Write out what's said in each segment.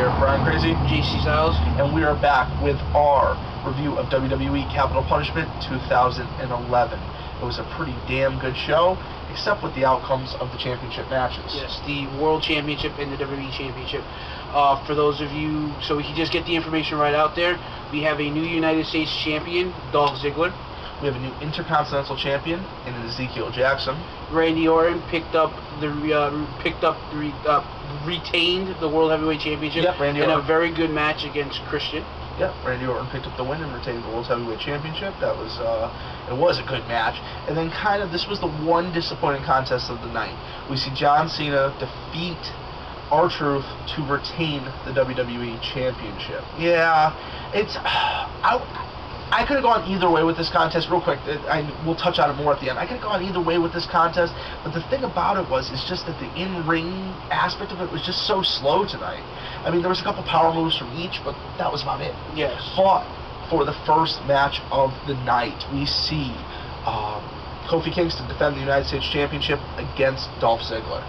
here, Brian Crazy, JC Styles, and we are back with our review of WWE Capital Punishment 2011. It was a pretty damn good show, except with the outcomes of the championship matches. yes, the World Championship and the WWE Championship. For those of you, so we can just get the information right out there, we have a new United States Champion, Dolph Ziggler. We have a new Intercontinental Champion in Ezekiel Jackson. Randy Orton retained the World Heavyweight Championship in a very good match against Christian. Yep, Randy Orton picked up the win and retained the World Heavyweight Championship. That was, it was a good match. And then this was the one disappointing contest of the night. We see John Cena defeat R-Truth to retain the WWE Championship. Yeah, it's, I could have gone either way with this contest. Real quick, we'll touch on it more at the end. I could have gone either way with this contest, but the thing about it is just that the in-ring aspect of it was just so slow tonight. I mean, there was a couple power moves from each, but that was about it. Yes. But for the first match of the night, we see Kofi Kingston defend the United States Championship against Dolph Ziggler.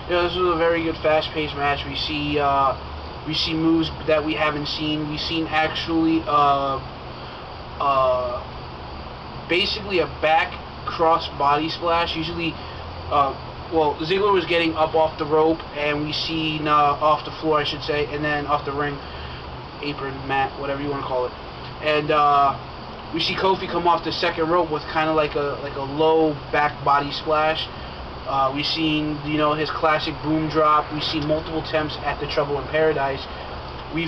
Yeah, this was a very good, fast-paced match. We see moves that we haven't seen. We've seen actually basically a back cross body splash. Usually, Ziggler was getting up off the rope, and we see off the floor, I should say, and then off the ring, apron, mat, whatever you want to call it. And we see Kofi come off the second rope with kind of like a low back body splash. We've seen his classic boom drop. We've seen multiple attempts at the Trouble in Paradise. We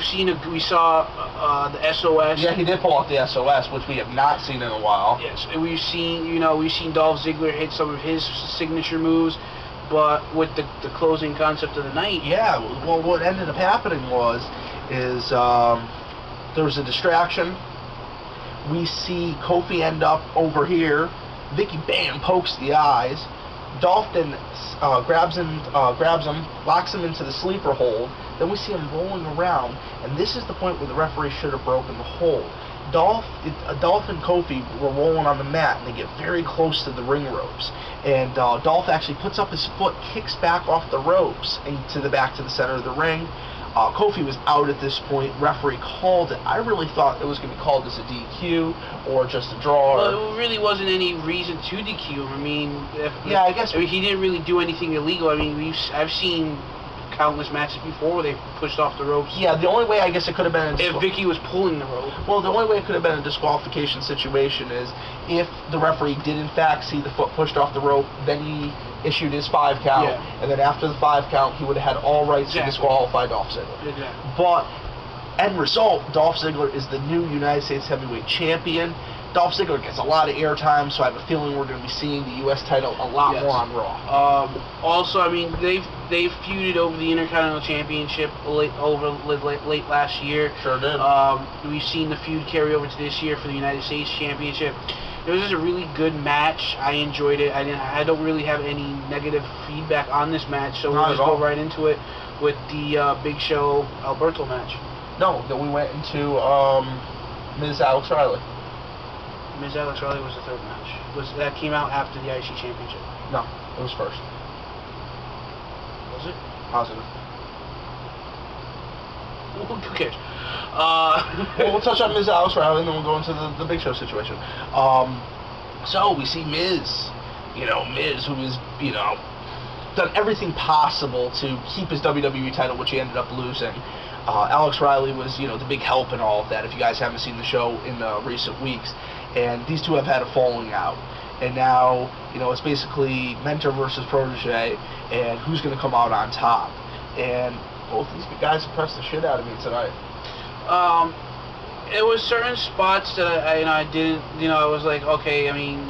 saw the SOS. Yeah, he did pull off the SOS, which we have not seen in a while. Yes, and we've seen Dolph Ziggler hit some of his signature moves, but with the closing concept of the night. Yeah, well, what ended up happening is there was a distraction. We see Kofi end up over here. Vicky, bam, pokes the eyes. Dolph then grabs him, locks him into the sleeper hold. Then we see him rolling around, and this is the point where the referee should have broken the hold. Dolph and Kofi were rolling on the mat, and they get very close to the ring ropes. And Dolph actually puts up his foot, kicks back off the ropes, and back to the center of the ring. Kofi was out at this point. Referee called it. I really thought it was going to be called as a DQ or just a draw. Well, it really wasn't any reason to DQ him. I mean, I guess he didn't really do anything illegal. I mean, I've seen countless matches before where they pushed off the ropes. Yeah, the only way I guess it could have been if Vicky was pulling the rope. Well, the only way it could have been a disqualification situation is if the referee did in fact see the foot pushed off the rope, then he issued his 5 count, and then after the 5 count, he would have had all rights to disqualify Dolph Ziggler. Exactly. But end result, Dolph Ziggler is the new United States Heavyweight Champion. Dolph Ziggler gets a lot of airtime, so I have a feeling we're going to be seeing the U.S. title a lot more on Raw. Also, I mean, they've feuded over the Intercontinental Championship late last year. Sure did. We've seen the feud carry over to this year for the United States Championship. It was just a really good match. I enjoyed it. I don't really have any negative feedback on this match, so we'll just go right into it with the Big Show Alberto match. No, then we went into Ms. Alex Riley. Ms. Alex Riley was the third match. That came out after the IC Championship? No, it was first. Was it? Positive. Who cares? Well, we'll touch on Ms. Alex Riley, and then we'll go into the Big Show situation. So we see Miz, Miz, who has, done everything possible to keep his WWE title, which he ended up losing. Alex Riley was, the big help in all of that, if you guys haven't seen the show in recent weeks. And these two have had a falling out. And now, it's basically mentor versus protege, and who's going to come out on top. And both these guys impressed the shit out of me tonight. It was certain spots that I didn't, I was like, okay, I mean,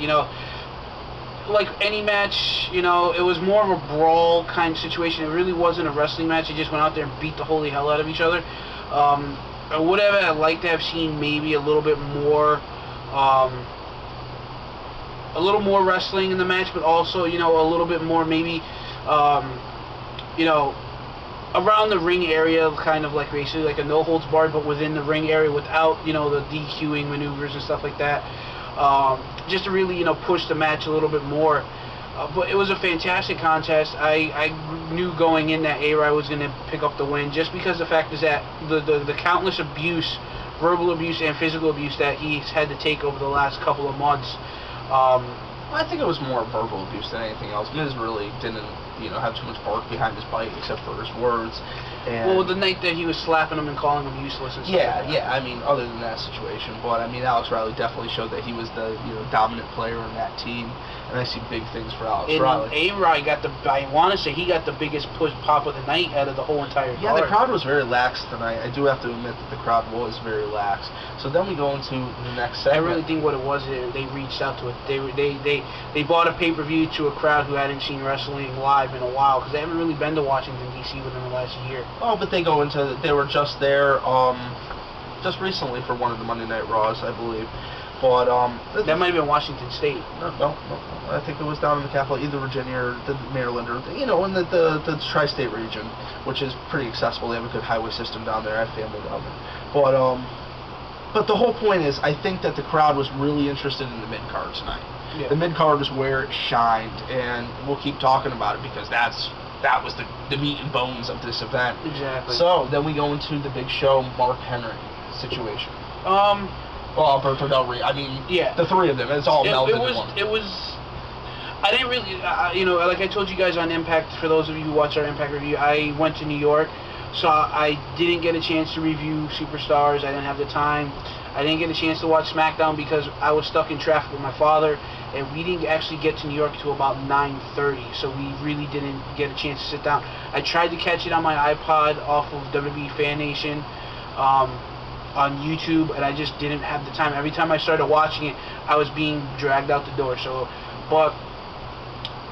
like any match, it was more of a brawl kind of situation. It really wasn't a wrestling match. They just went out there and beat the holy hell out of each other. I would have liked to have seen maybe a little bit more, wrestling in the match, but also, a little bit more maybe, around the ring area, kind of like basically like a no holds barred, but within the ring area without, the DQing maneuvers and stuff like that. Just to really, push the match a little bit more. But it was a fantastic contest. I knew going in that A-Rod was going to pick up the win, just because the fact is that the countless abuse, verbal abuse and physical abuse that he's had to take over the last couple of months. I think it was more verbal abuse than anything else. Miz really didn't, have too much bark behind his bite, except for his words. And well, the night that he was slapping him and calling him useless and stuff like that. Yeah. I mean, other than that situation, but I mean, Alex Riley definitely showed that he was the dominant player in that team, and I see big things for Alex Riley. A-Rod got I want to say he got the biggest push pop of the night out of the whole entire card. Yeah, the crowd was very lax tonight. I do have to admit that the crowd was very lax. So then we go into the next segment. I really think what it was, they reached out to it. They bought a pay-per-view to a crowd who hadn't seen wrestling live in a while, because they haven't really been to Washington, D.C. within the last year. Oh, but they were just there just recently for one of the Monday Night Raws, I believe. But that might have been Washington State. No. I think it was down in the capital, either Virginia or the Maryland, or in the tri-state region, which is pretty accessible. They have a good highway system down there. I have family down there. But the whole point is, I think that the crowd was really interested in the mid-card tonight. Yeah. The mid-card is where it shined, and we'll keep talking about it because that was the meat and bones of this event. Exactly. So then we go into the Big Show Mark Henry situation. Well, Alberto Del Rio. I mean, yeah, the three of them. It's all melded in one. It was. I didn't really, like I told you guys on Impact. For those of you who watch our Impact review, I went to New York, so I didn't get a chance to review Superstars. I didn't have the time. I didn't get a chance to watch SmackDown because I was stuck in traffic with my father, and we didn't actually get to New York till about 9:30. So we really didn't get a chance to sit down. I tried to catch it on my iPod off of WWE Fan Nation. On YouTube, and I just didn't have the time. Every time I started watching it, I was being dragged out the door. So, but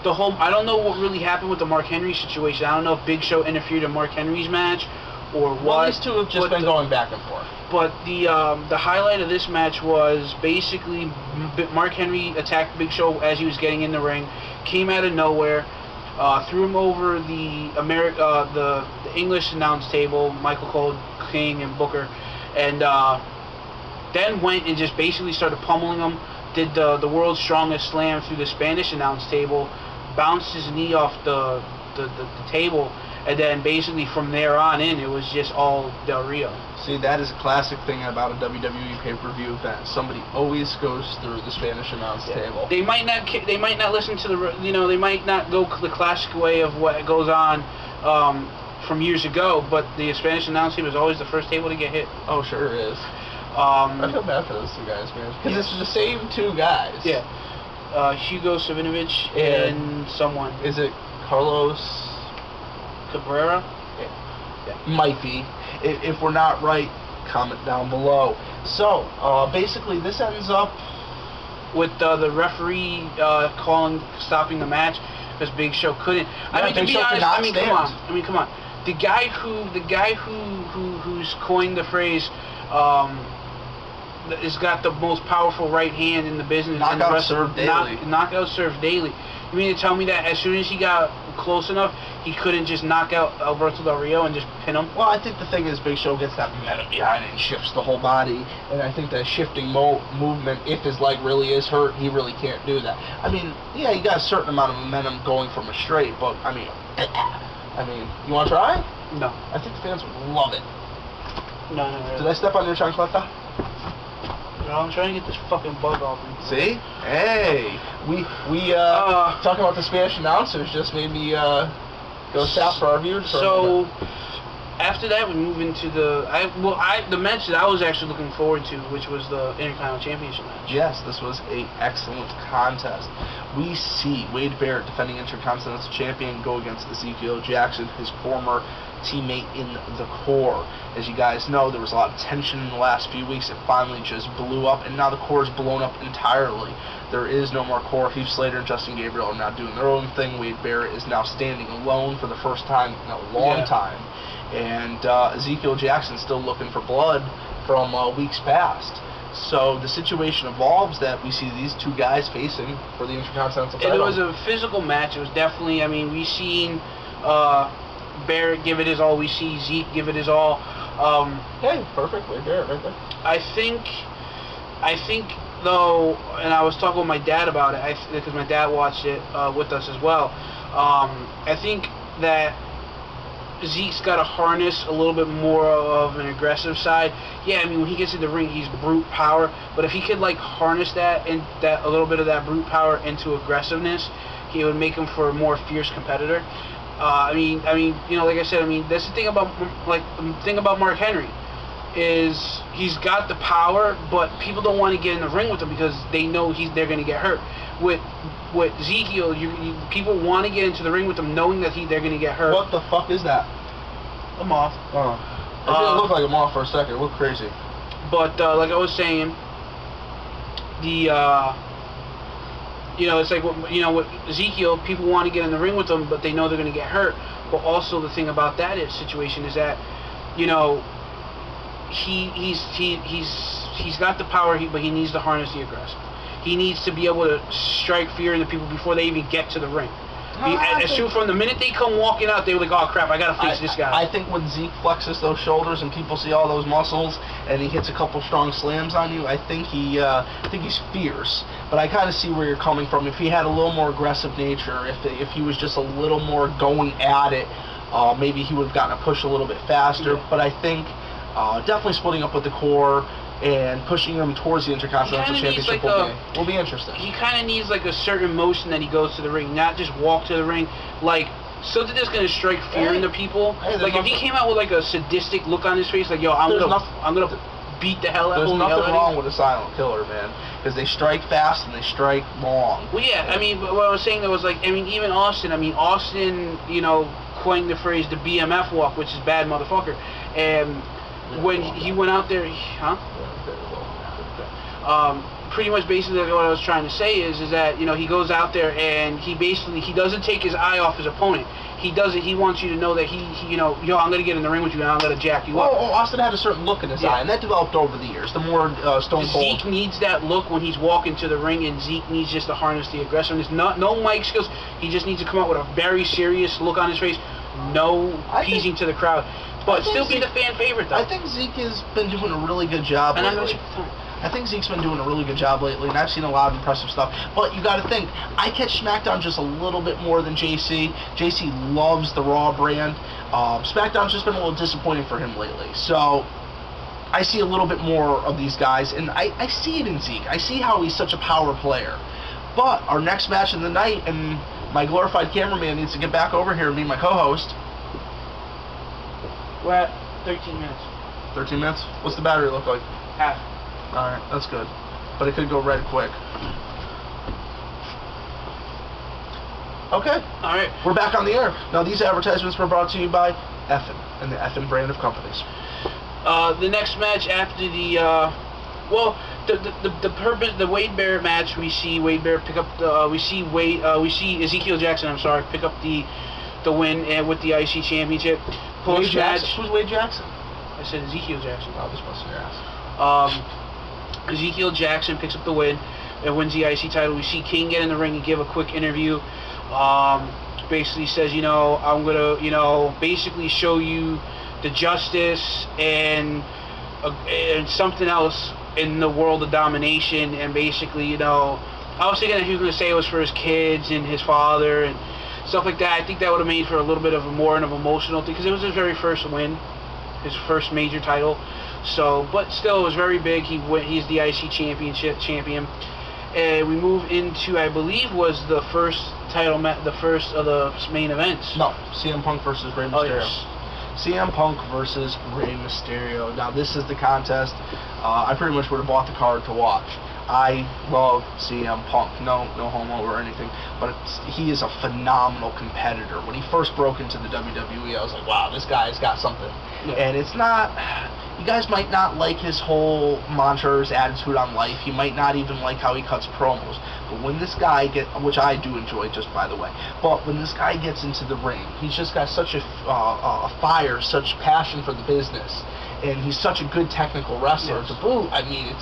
I don't know what really happened with the Mark Henry situation. I don't know if Big Show interfered in Mark Henry's match or what. Well, these two have just been going back and forth. But the highlight of this match was basically Mark Henry attacked Big Show as he was getting in the ring, came out of nowhere, threw him over the English announce table, Michael Cole, King, and Booker. And then went and just basically started pummeling him, did the world's strongest slam through the Spanish announce table, bounced his knee off the table, and then basically from there on in, it was just all Del Rio. See, that is a classic thing about a WWE pay-per-view event. Somebody always goes through the Spanish announce table. They might not listen to they might not go the classic way of what goes on from years ago, but the Spanish announce table is always the first table to get hit. Oh, sure it is. I feel bad for those two guys, man. Because it's the same two guys. Yeah. Hugo Savinovich and someone. Is it Carlos Cabrera? Yeah. Might be. If we're not right, comment down below. So, basically, this ends up with the referee stopping the match because Big Show couldn't. To be honest, come on. The guy who's coined the phrase has got the most powerful right hand in the business. Knockout served daily. Knockout served daily. You mean to tell me that as soon as he got close enough, he couldn't just knock out Alberto Del Rio and just pin him? Well, I think the thing is Big Show gets that momentum behind it and shifts the whole body. And I think that shifting movement, if his leg really is hurt, he really can't do that. I mean, yeah, you got a certain amount of momentum going from a straight, but, I mean, you want to try? No. I think the fans would love it. No. Did I step on your chancleta? No, I'm trying to get this fucking bug off me. See? Hey! We talking about the Spanish announcers just made me go south for our viewers. So, after that, we move into the match that I was actually looking forward to, which was the Intercontinental Championship match. Yes, this was an excellent contest. We see Wade Barrett, defending Intercontinental Champion, go against Ezekiel Jackson, his former teammate in the Core. As you guys know, there was a lot of tension in the last few weeks. It finally just blew up, and now the Core is blown up entirely. There is no more Core. Heath Slater and Justin Gabriel are now doing their own thing. Wade Barrett is now standing alone for the first time in a long time. And Ezekiel Jackson still looking for blood from weeks past. So the situation evolves that we see these two guys facing for the Intercontinental title. It was a physical match. It was definitely, we seen Barrett give it his all. We see Zeke give it his all. Hey, perfect. Wade Barrett right there. I think though, and I was talking with my dad about it, because my dad watched it with us as well. I think that Zeke's got to harness a little bit more of an aggressive side. Yeah, I mean, when he gets in the ring, he's brute power. But if he could like harness that and that a little bit of that brute power into aggressiveness, he would make him for a more fierce competitor. I mean, you know, like I said, I mean, that's the thing about Mark Henry is he's got the power, but people don't want to get in the ring with him because they know they're going to get hurt. With Ezekiel, people want to get into the ring with him knowing that they're going to get hurt. What the fuck is that? A moth. Oh. It didn't look like a moth for a second. It looked crazy. But like I was saying, you know, it's like, you know, with Ezekiel, people want to get in the ring with him, but they know they're going to get hurt. But also the thing about that situation is that, you know, he's got the power, but he needs to harness the aggressive. He needs to be able to strike fear into people before they even get to the ring. As soon from the minute they come walking out, they're like, "Oh crap, I gotta face this guy." I think when Zeke flexes those shoulders and people see all those muscles, and he hits a couple strong slams on you, I think he's fierce. But I kind of see where you're coming from. If he had a little more aggressive nature, if he was just a little more going at it, maybe he would have gotten a push a little bit faster. Yeah. But I think definitely splitting up with the core and pushing him towards the Intercontinental Championship will be interesting. He kind of needs like a certain motion that he goes to the ring, not just walk to the ring. Like something that's going to strike fear into people. Like if he came out with like a sadistic look on his face, like, yo, I'm gonna beat the hell out of him. There's nothing wrong with a silent killer, man, because they strike fast and they strike long. Well, yeah, I mean, what I was saying though was like, I mean, even Austin, you know, coined the phrase the BMF walk, which is bad motherfucker, and when he went out there, pretty much basically what I was trying to say is that, you know, he goes out there and he doesn't take his eye off his opponent. He does it. He wants you to know that he you know, yo, I'm gonna get in the ring with you and I'm gonna jack you up. Well, Austin had a certain look in his eye, and that developed over the years. The more Stone Cold. Zeke needs that look when he's walking to the ring, and Zeke needs just to harness the aggressiveness. No mic skills. He just needs to come out with a very serious look on his face. No appeasing to the crowd. But still be the fan favorite, though. I think Zeke has been doing a really good job lately. I think Zeke's been doing a really good job lately, and I've seen a lot of impressive stuff. But you got to think, I catch SmackDown just a little bit more than JC. JC loves the Raw brand. SmackDown's just been a little disappointing for him lately. So I see a little bit more of these guys, and I see it in Zeke. I see how he's such a power player. But our next match of the night, and my glorified cameraman needs to get back over here and be my co-host. We're at 13 minutes. 13 minutes? What's the battery look like? Half. Alright, that's good. But it could go red quick. Okay. Alright. We're back on the air. Now, these advertisements were brought to you by Effin and the Effin brand of companies. The next match after the, the purpose, the Wade Barrett match, we see Wade Barrett pick up the, we see Ezekiel Jackson, pick up the win and with the IC championship. Wade Jackson? Who's Wade Jackson? I said Ezekiel Jackson. I was busting your ass. Ezekiel Jackson picks up the win and wins the IC title. We see King get in the ring and give a quick interview. Basically says, you know, I'm gonna, you know, basically show you the justice and something else in the world of domination. And basically, you know, I was thinking that he was gonna say it was for his kids and his father and stuff like that. I think that would have made for a little bit of a more of an emotional thing because it was his very first win, his first major title. So, but still, it was very big. He's the IC champion. And we move into, I believe, was the first title match, the first of the main events. No, CM Punk versus Rey Mysterio. Oh, yes. CM Punk versus Rey Mysterio. Now, this is the contest I pretty much would have bought the card to watch. I love CM Punk, no homo or anything, but he is a phenomenal competitor. When he first broke into the WWE, I was like, wow, this guy's got something. Yeah. And it's not, you guys might not like his whole mantra, his attitude on life. You might not even like how he cuts promos. But when this guy which I do enjoy, just by the way, but when this guy gets into the ring, he's just got such a fire, such passion for the business, and he's such a good technical wrestler. Yes. To boot, I mean,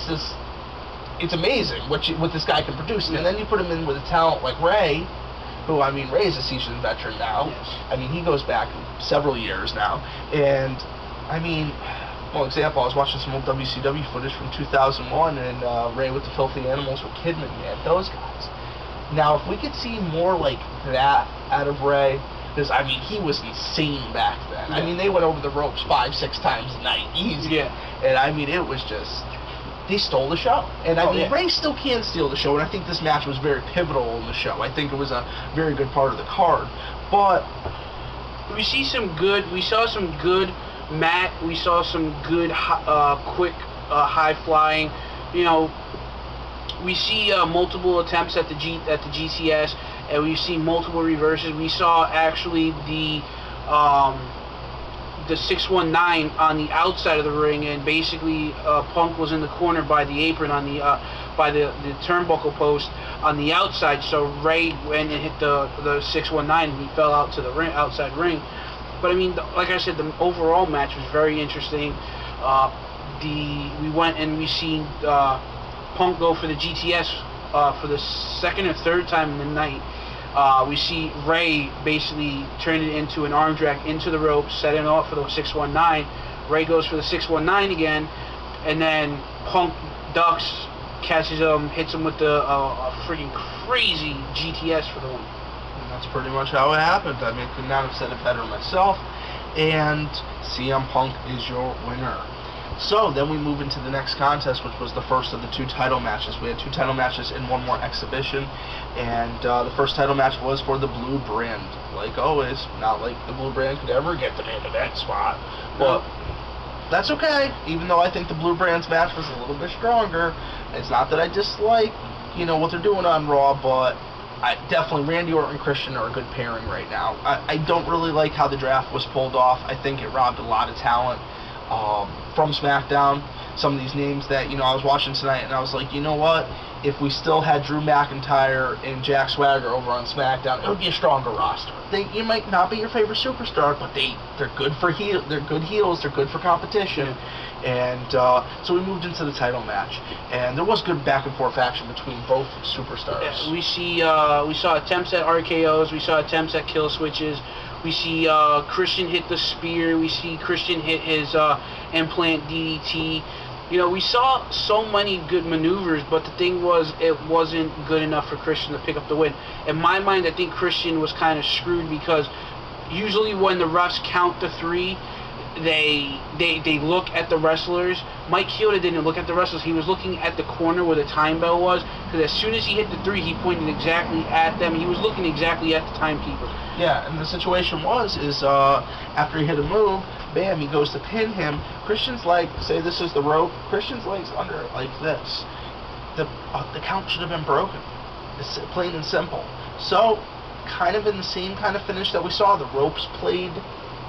it's amazing what this guy can produce. And then you put him in with a talent like Ray, who, I mean, Ray is a seasoned veteran now. Yes. I mean, he goes back several years now. And, I mean, Well, example, I was watching some old WCW footage from 2001, and Ray with the Filthy Animals with Kidman, man, those guys. Now, if we could see more like that out of Ray, because, I mean, he was insane back then. Yeah. I mean, they went over the ropes 5-6 times a night, easy. Yeah. And, I mean, it was just... They stole the show. And, I mean, Ray still can steal the show, and I think this match was very pivotal in the show. I think it was a very good part of the card. But... We saw some good mat, we saw some good quick high flying. You know, we see multiple attempts at the GCS, and we see multiple reverses. We saw actually the 619 on the outside of the ring, and basically Punk was in the corner by the apron on the by the turnbuckle post on the outside. So Ray went and hit the 619, and he fell out to the outside ring. But I mean, like I said, the overall match was very interesting. We went and we seen Punk go for the GTS for the second or third time in the night. We see Ray basically turn it into an arm drag into the ropes, setting off for the 619. Ray goes for the 619 again, and then Punk ducks, catches him, hits him with the freaking crazy GTS for the one. And that's pretty much how it happened. I mean, could not have said it better myself. And CM Punk is your winner. So then we move into the next contest, which was the first of the 2 title matches. We had 2 title matches and 1 more exhibition, and the first title match was for the Blue Brand. Like always, not like the Blue Brand could ever get the main event spot, but that's okay. Even though I think the Blue Brand's match was a little bit stronger, it's not that I dislike, you know, what they're doing on Raw, but definitely Randy Orton and Christian are a good pairing right now. I don't really like how the draft was pulled off. I think it robbed a lot of talent from SmackDown. Some of these names that, you know, I was watching tonight, and I was like, you know what? If we still had Drew McIntyre and Jack Swagger over on SmackDown, it would be a stronger roster. You might not be your favorite superstar, but they're good for they're good heels. They're good for competition. And so we moved into the title match, and there was good back and forth action between both superstars. Yeah, we saw attempts at RKOs. We saw attempts at kill switches. We see Christian hit the spear. We see Christian hit his implant DDT. You know, we saw so many good maneuvers, but the thing was, it wasn't good enough for Christian to pick up the win. In my mind, I think Christian was kind of screwed, because usually when the refs count to 3, they look at the wrestlers. Mike Chioda didn't look at the wrestlers. He was looking at the corner where the time bell was, because as soon as he hit the 3, he pointed exactly at them. He was looking exactly at the timekeeper. Yeah, and the situation is after he hit a move, bam, he goes to pin him. Christian's leg, say this is the rope, Christian's leg's under it like this. The count should have been broken. It's plain and simple. So, kind of in the same kind of finish that we saw, the ropes played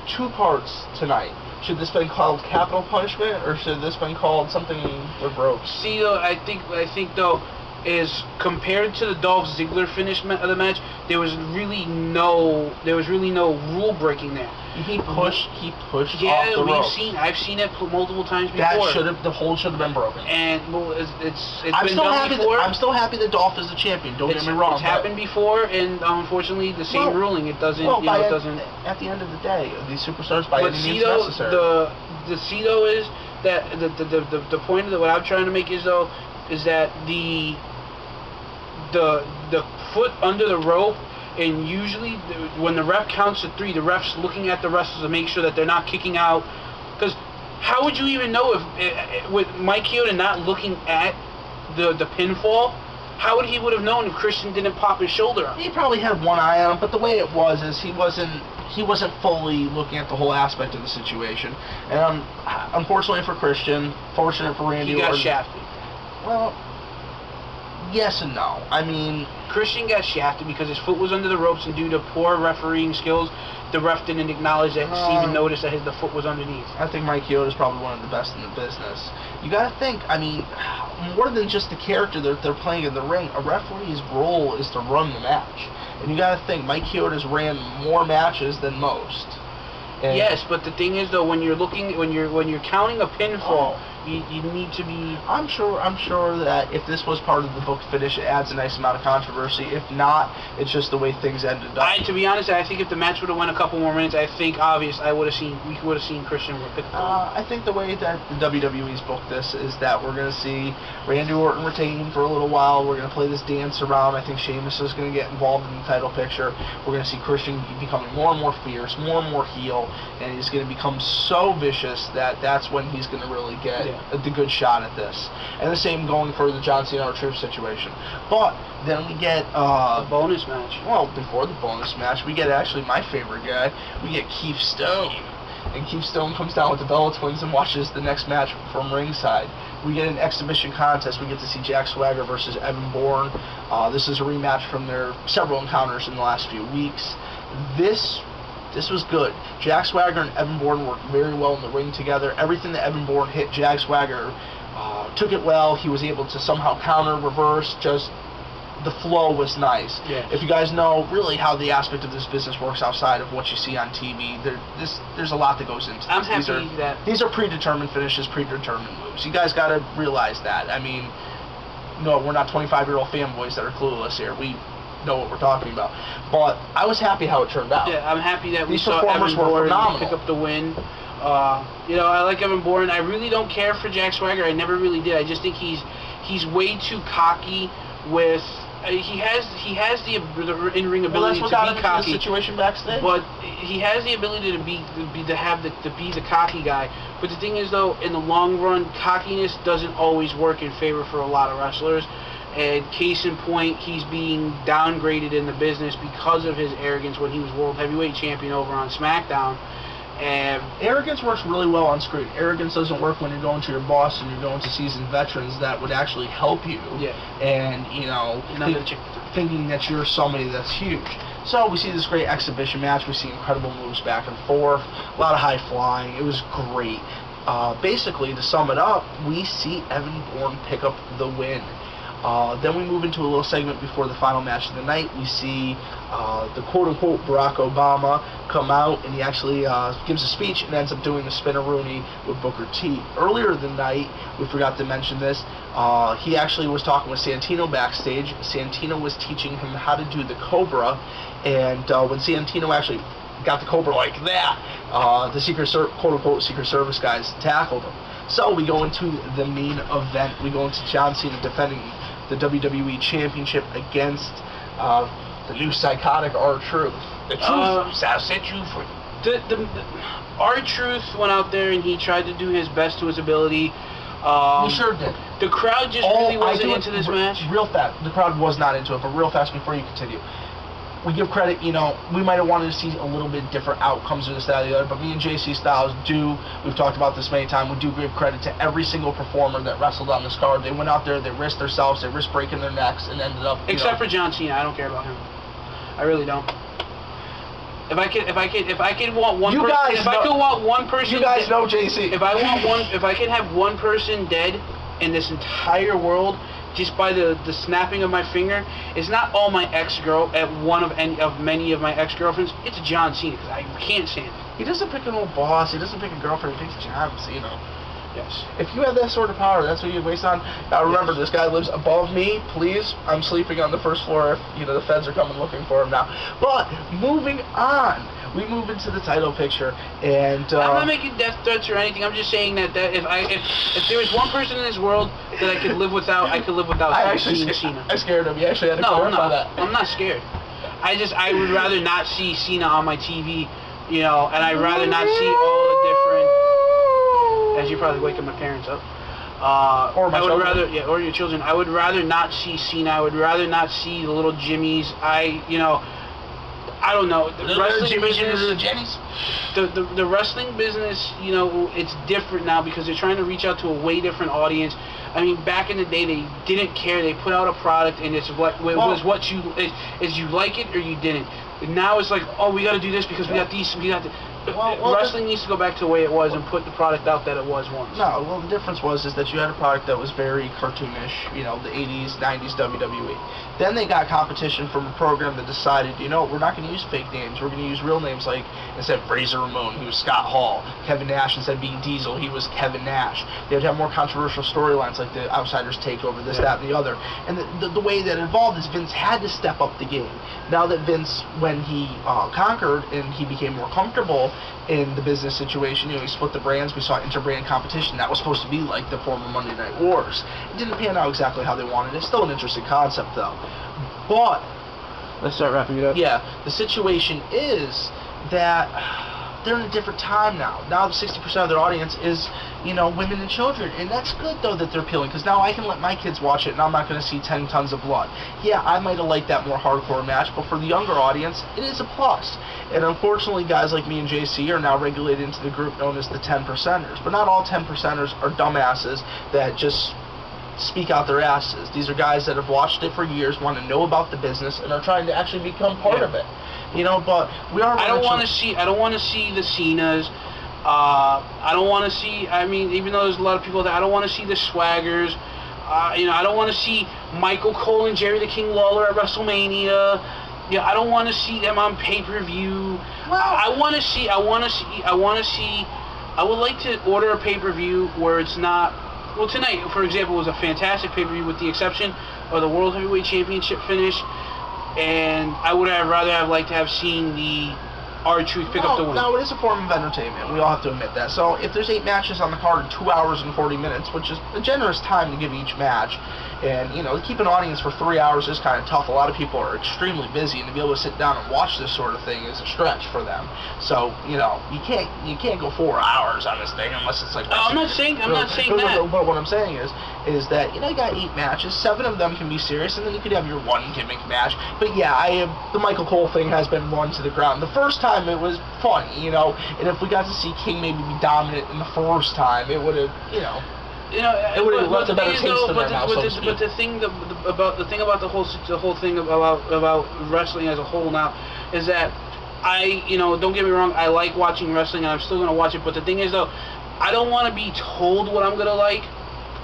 2 parts tonight. Should this been called capital punishment, or should this been called something with ropes? See, though, I think though, is compared to the Dolph Ziggler finish of the match, there was really no rule breaking there. He pushed off the ropes. I've seen it multiple times before. The hold should have been broken. And well, it's been done before. I'm still happy that Dolph is the champion. Don't get me wrong. It's happened before, and unfortunately, the same ruling. It doesn't. Well, it doesn't. At the end of the day, these superstars by any means necessary. The see though is that the point of what I'm trying to make is that the foot under the rope, and usually when the ref counts to 3, the ref's looking at the wrestlers to make sure that they're not kicking out. Because how would you even know if with Mike Chioda not looking at the pinfall, how would he would have known if Christian didn't pop his shoulder up? He probably had one eye on him, but the way it was is he wasn't fully looking at the whole aspect of the situation. And unfortunately for Christian, fortunate for Randy Orton, he got shafted. Well, yes and no. I mean, Christian got shafted because his foot was under the ropes, and due to poor refereeing skills, the ref didn't acknowledge that, even notice that the foot was underneath. I think Mike Chioda is probably one of the best in the business. You got to think, I mean, more than just the character that they're playing in the ring, a referee's role is to run the match. And you got to think, Mike Chioda's ran more matches than most. And yes, but the thing is, though, when you're counting a pinfall, You need to be. I'm sure that if this was part of the book finish, it adds a nice amount of controversy. If not, it's just the way things ended up. To be honest, I think if the match would have went a couple more minutes, I think we would have seen Christian pick up. I think the way that the WWE's booked this is that we're going to see Randy Orton retain for a little while. We're going to play this dance around. I think Sheamus is going to get involved in the title picture. We're going to see Christian becoming more and more fierce, more and more heel, and he's going to become so vicious that that's when he's going to really get the good shot at this. And the same going for the John Cena R-Truth situation. But then we get a bonus match. Well, before the bonus match, we get actually my favorite guy. We get Keith Stone. And Keith Stone comes down with the Bella Twins and watches the next match from ringside. We get an exhibition contest. We get to see Jack Swagger versus Evan Bourne. This is a rematch from their several encounters in the last few weeks. This was good. Jack Swagger and Evan Bourne worked very well in the ring together. Everything that Evan Bourne hit, Jack Swagger took it well. He was able to somehow counter, reverse, just the flow was nice. Yeah. If you guys know really how the aspect of this business works outside of what you see on TV, there's a lot that goes into this. I'm happy these are predetermined finishes, predetermined moves. You guys got to realize that. I mean, no, we're not 25-year-old fanboys that are clueless here. We know what we're talking about. But I was happy how it turned out. Yeah, I'm happy that we These saw performers Evan were Bourne phenomenal. pick up the win. I like Evan Bourne. I really don't care for Jack Swagger. I never really did. I just think he's way too cocky with. He has the in-ring ability to be cocky. The situation backstage. But he has the ability to be the cocky guy. But the thing is, though, in the long run, cockiness doesn't always work in favor for a lot of wrestlers. And case in point, he's being downgraded in the business because of his arrogance when he was World Heavyweight Champion over on SmackDown. And arrogance works really well on screen. Arrogance doesn't work when you're going to your boss and you're going to seasoned veterans that would actually help you. Yeah. And, thinking that you're somebody that's huge. So we see this great exhibition match. We see incredible moves back and forth. A lot of high flying. It was great. Basically, to sum it up, we see Evan Bourne pick up the win. Then we move into a little segment before the final match of the night. We see the quote-unquote Barack Obama come out, and he actually gives a speech and ends up doing the spin-a-rooney with Booker T. Earlier the night, we forgot to mention this, he actually was talking with Santino backstage. Santino was teaching him how to do the Cobra, and when Santino actually got the Cobra like that, the quote-unquote Secret Service guys tackled him. So we go into the main event. We go into John Cena defending the WWE Championship against the new psychotic R-Truth. The truth shall set you free. R-Truth went out there and he tried to do his best to his ability. He sure did. The crowd just really wasn't into this match. Real fast. The crowd was not into it, but real fast before you continue. We give credit, we might have wanted to see a little bit different outcomes of this, that, or the other, but me and JC Styles we've talked about this many times, we do give credit to every single performer that wrestled on this card. They went out there, they risked themselves, they risked breaking their necks, and ended up, Except for John Cena, I don't care about him. I really don't. If I could want one person, you guys know JC. If I could have one person dead in this entire world, just by the snapping of my finger, it's not all my one of many of my ex-girlfriends. It's John Cena, because I can't stand it. He doesn't pick an old boss. He doesn't pick a girlfriend. He picks John Cena. Yes. If you have that sort of power, that's what you waste on. Now remember, this guy lives above me. Please, I'm sleeping on the first floor. If the feds are coming looking for him now. But moving on, we move into the title picture, and I'm not making death threats or anything. I'm just saying that if there was one person in this world that I could live without, I could live without Cena. I scared him. You actually had to clarify that. I'm not scared. I would rather not see Cena on my TV, and I'd rather not see all the different. As you probably waking my parents up. Or my children. Or your children. I would rather not see Cena. I would rather not see the little Jimmys. I don't know. The wrestling business. The wrestling business, it's different now because they're trying to reach out to a way different audience. I mean, back in the day, they didn't care. They put out a product, and it's you like it or you didn't. And now it's like, oh, we got to do this because we got these. Wrestling needs to go back to the way it was and put the product out that it was once. No, well, the difference was that you had a product that was very cartoonish, the 80s, 90s WWE. Then they got competition from a program that decided, we're not going to use fake names. We're going to use real names, like instead of Razor Ramon, he was Scott Hall. Kevin Nash, instead of being Diesel, he was Kevin Nash. They would have more controversial storylines like the Outsiders Takeover, this, that, and the other. And the way that evolved is Vince had to step up the game. Now that Vince, when he conquered and he became more comfortable in the business situation, he split the brands. We saw inter-brand competition. That was supposed to be like the former Monday Night Wars. It didn't pan out exactly how they wanted. It's still an interesting concept, though. But let's start wrapping it up. Yeah, the situation is that they're in a different time now. Now 60% of their audience is, women and children. And that's good, though, that they're appealing, because now I can let my kids watch it, and I'm not going to see 10 tons of blood. Yeah, I might have liked that more hardcore match, but for the younger audience, it is a plus. And unfortunately, guys like me and JC are now regulated into the group known as the 10%ers. But not all 10%ers are dumbasses that just speak out their asses. These are guys that have watched it for years, want to know about the business, and are trying to actually become part of it. But we are. I don't want to see the Cenas. I don't want to see. I mean, even though there's a lot of people that I don't want to see the Swaggers. I don't want to see Michael Cole and Jerry the King Lawler at WrestleMania. I don't want to see them on pay-per-view. Well, I would like to order a pay-per-view where it's not. Well, tonight, for example, was a fantastic pay-per-view with the exception of the World Heavyweight Championship finish. And I would have rather have liked to have seen the R-Truth pick up the win. No, it is a form of entertainment. We all have to admit that. So if there's 8 matches on the card in 2 hours and 40 minutes, which is a generous time to give each match, and to keep an audience for 3 hours is kind of tough. A lot of people are extremely busy, and to be able to sit down and watch this sort of thing is a stretch for them. So you can't go 4 hours on this thing unless it's like. I'm not saying that. But what I'm saying is that you got 8 matches. 7 of them can be serious, and then you could have your one gimmick match. But yeah, the Michael Cole thing has been run to the ground. The first time it was funny, and if we got to see King maybe be dominant in the first time, it would have, it would have left a better taste in their mouth. But the thing about the whole thing about wrestling as a whole now is that don't get me wrong, I like watching wrestling and I'm still gonna watch it. But the thing is though, I don't want to be told what I'm gonna like.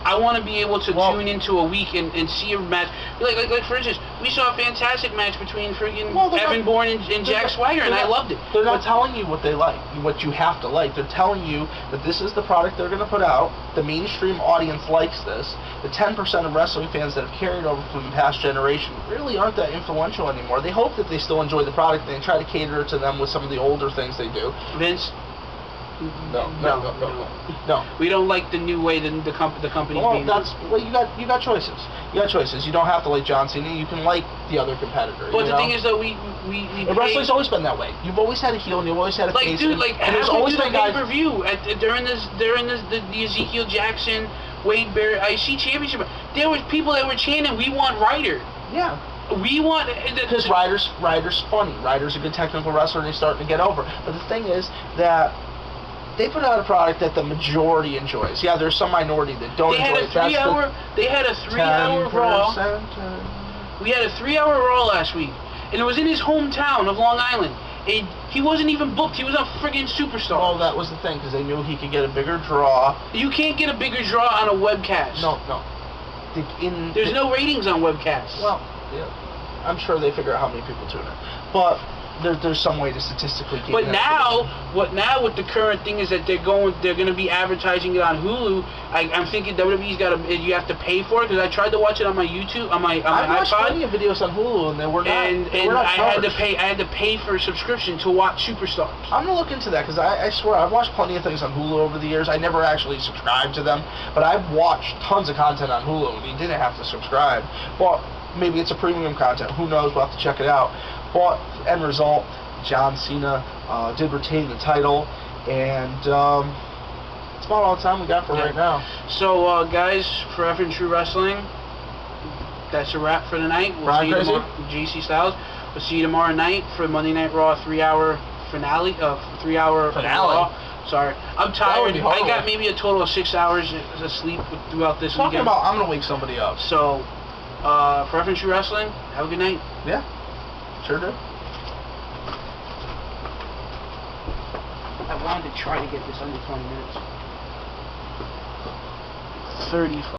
I want to be able to tune into a week and see a match. Like for instance, we saw a fantastic match between friggin' Evan Bourne and Jack Swagger, and I loved it. They're not telling you what they like, what you have to like. They're telling you that this is the product they're going to put out. The mainstream audience likes this. The 10% of wrestling fans that have carried over from the past generation really aren't that influential anymore. They hope that they still enjoy the product. They try to cater to them with some of the older things they do. Vince? No. We don't like the new way the company's being. You got choices. You don't have to like John Cena. You can like the other competitor. But the thing is, though, we wrestling's always been that way. You've always had a heel and you've always had a face. And there's always been pay-per-view during the Ezekiel Jackson Wade Barrett IC Championship. There was people that were chanting, "We want Ryder." Yeah. We want because Ryder's funny. Ryder's a good technical wrestler and he's starting to get over. But the thing is that they put out a product that the majority enjoys. Yeah, there's some minority that don't enjoy it. They had a 3-hour Raw. We had a 3-hour Raw last week, and it was in his hometown of Long Island. And he wasn't even booked. He was a friggin' superstar. Well, that was the thing, because they knew he could get a bigger draw. You can't get a bigger draw on a webcast. No. There's no ratings on webcasts. Well, yeah, I'm sure they figure out how many people tune in. But there's some way to statistically keep But now with the current thing is that they're going to be advertising it on Hulu. I'm thinking WWE's you have to pay for it, because I tried to watch it on my YouTube on my iPod. I watched plenty of videos on Hulu and they were not. And I had to pay for a subscription to watch Superstars. I'm gonna look into that, because I swear I've watched plenty of things on Hulu over the years. I never actually subscribed to them, but I've watched tons of content on Hulu and you didn't have to subscribe. Well, maybe it's a premium content. Who knows? We'll have to check it out. But end result, John Cena did retain the title, and that's about all the time we got for right now. So, guys, for F and True Wrestling, that's a wrap for tonight. We'll see you tomorrow. JC Styles. We'll see you tomorrow night for Monday Night Raw 3-hour finale. 3-hour Raw. Sorry, I'm tired. I got maybe a total of 6 hours of sleep throughout this weekend. I'm gonna wake somebody up. So, for F and True Wrestling, have a good night. Yeah. Sure do. wanted to try to get this under 20 minutes. 35.